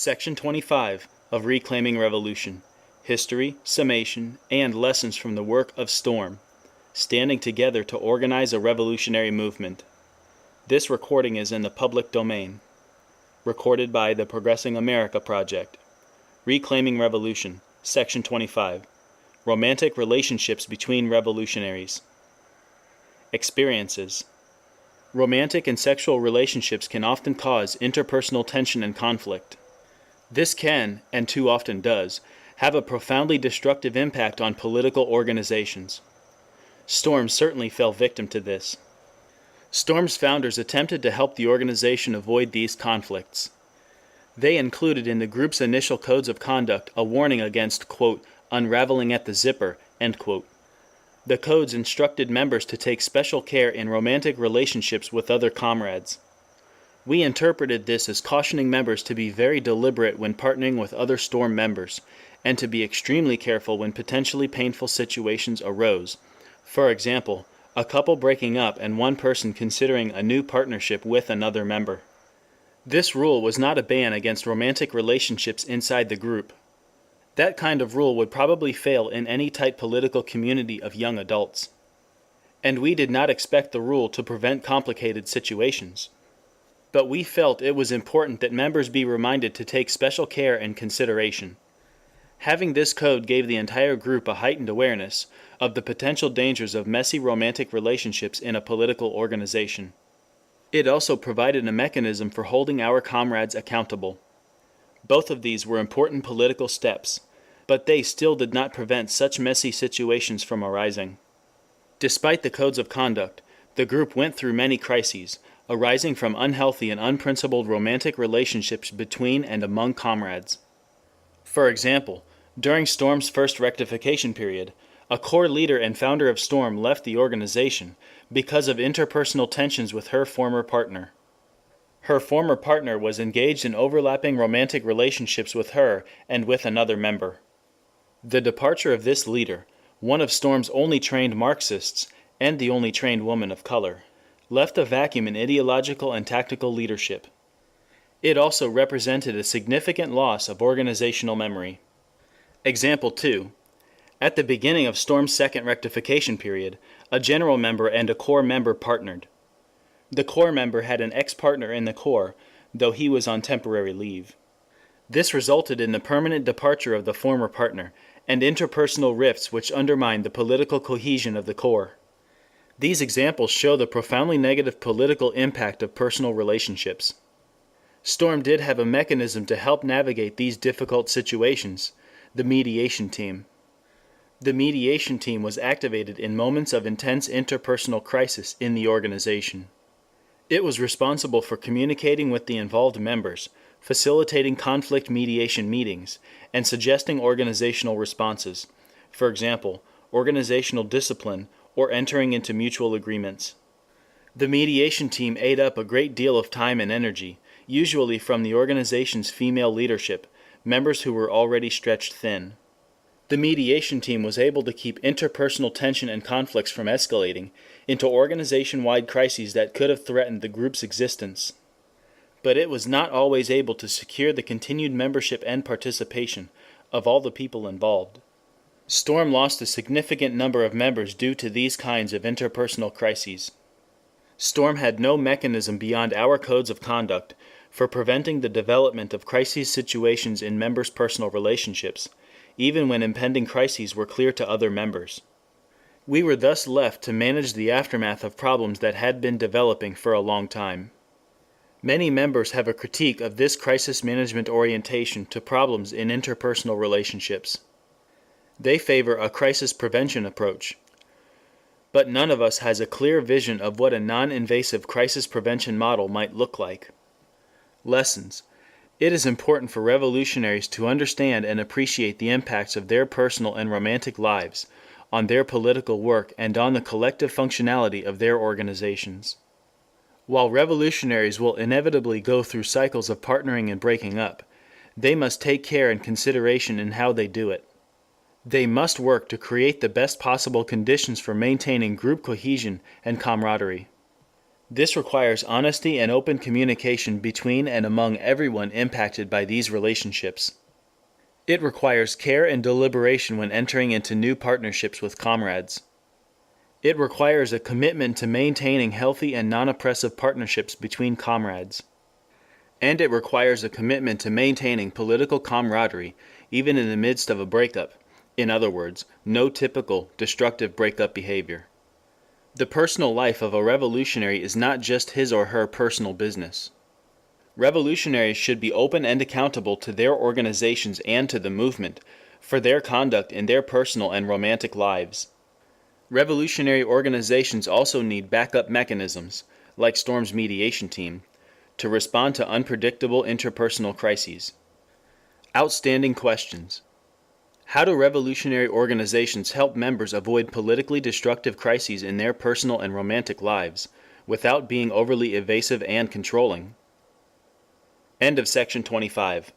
Section 25 of Reclaiming Revolution. History, Summation, and Lessons from the Work of STORM. Standing Together to Organize a Revolutionary Movement. This recording is in the public domain. Recorded by the Progressing America Project. Reclaiming Revolution. Section 25. Romantic Relationships Between Revolutionaries. Experiences. Romantic and sexual relationships can often cause interpersonal tension and conflict. This can, and too often does, have a profoundly destructive impact on political organizations. STORM certainly fell victim to this. STORM's founders attempted to help the organization avoid these conflicts. They included in the group's initial codes of conduct a warning against, quote, unraveling at the zipper, end quote. The codes instructed members to take special care in romantic relationships with other comrades. We interpreted this as cautioning members to be very deliberate when partnering with other STORM members, and to be extremely careful when potentially painful situations arose. For example, a couple breaking up and one person considering a new partnership with another member. This rule was not a ban against romantic relationships inside the group. That kind of rule would probably fail in any tight political community of young adults. And we did not expect the rule to prevent complicated situations. But we felt it was important that members be reminded to take special care and consideration. Having this code gave the entire group a heightened awareness of the potential dangers of messy romantic relationships in a political organization. It also provided a mechanism for holding our comrades accountable. Both of these were important political steps, but they still did not prevent such messy situations from arising. Despite the codes of conduct, the group went through many crises, arising from unhealthy and unprincipled romantic relationships between and among comrades. For example, during STORM's first rectification period, a core leader and founder of STORM left the organization because of interpersonal tensions with her former partner. Her former partner was engaged in overlapping romantic relationships with her and with another member. The departure of this leader, one of STORM's only trained Marxists, and the only trained woman of color, left a vacuum in ideological and tactical leadership. It also represented a significant loss of organizational memory. Example 2. At the beginning of STORM's second rectification period, a general member and a core member partnered. The core member had an ex-partner in the core, though he was on temporary leave. This resulted in the permanent departure of the former partner, and interpersonal rifts which undermined the political cohesion of the core. These examples show the profoundly negative political impact of personal relationships. STORM did have a mechanism to help navigate these difficult situations, the mediation team. The mediation team was activated in moments of intense interpersonal crisis in the organization. It was responsible for communicating with the involved members, facilitating conflict mediation meetings, and suggesting organizational responses, for example, organizational discipline, or entering into mutual agreements. The mediation team ate up a great deal of time and energy, usually from the organization's female leadership, members who were already stretched thin. The mediation team was able to keep interpersonal tension and conflicts from escalating into organization-wide crises that could have threatened the group's existence. But it was not always able to secure the continued membership and participation of all the people involved. STORM lost a significant number of members due to these kinds of interpersonal crises. STORM had no mechanism beyond our codes of conduct for preventing the development of crisis situations in members' personal relationships, even when impending crises were clear to other members. We were thus left to manage the aftermath of problems that had been developing for a long time. Many members have a critique of this crisis management orientation to problems in interpersonal relationships. They favor a crisis prevention approach. But none of us has a clear vision of what a non-invasive crisis prevention model might look like. Lessons. It is important for revolutionaries to understand and appreciate the impacts of their personal and romantic lives on their political work and on the collective functionality of their organizations. While revolutionaries will inevitably go through cycles of partnering and breaking up, they must take care and consideration in how they do it. They must work to create the best possible conditions for maintaining group cohesion and camaraderie. This requires honesty and open communication between and among everyone impacted by these relationships. It requires care and deliberation when entering into new partnerships with comrades. It requires a commitment to maintaining healthy and non-oppressive partnerships between comrades. And it requires a commitment to maintaining political camaraderie, even in the midst of a breakup. In other words, no typical, destructive breakup behavior. The personal life of a revolutionary is not just his or her personal business. Revolutionaries should be open and accountable to their organizations and to the movement for their conduct in their personal and romantic lives. Revolutionary organizations also need backup mechanisms, like STORM's mediation team, to respond to unpredictable interpersonal crises. Outstanding questions. How do revolutionary organizations help members avoid politically destructive crises in their personal and romantic lives, without being overly evasive and controlling? End of section 25.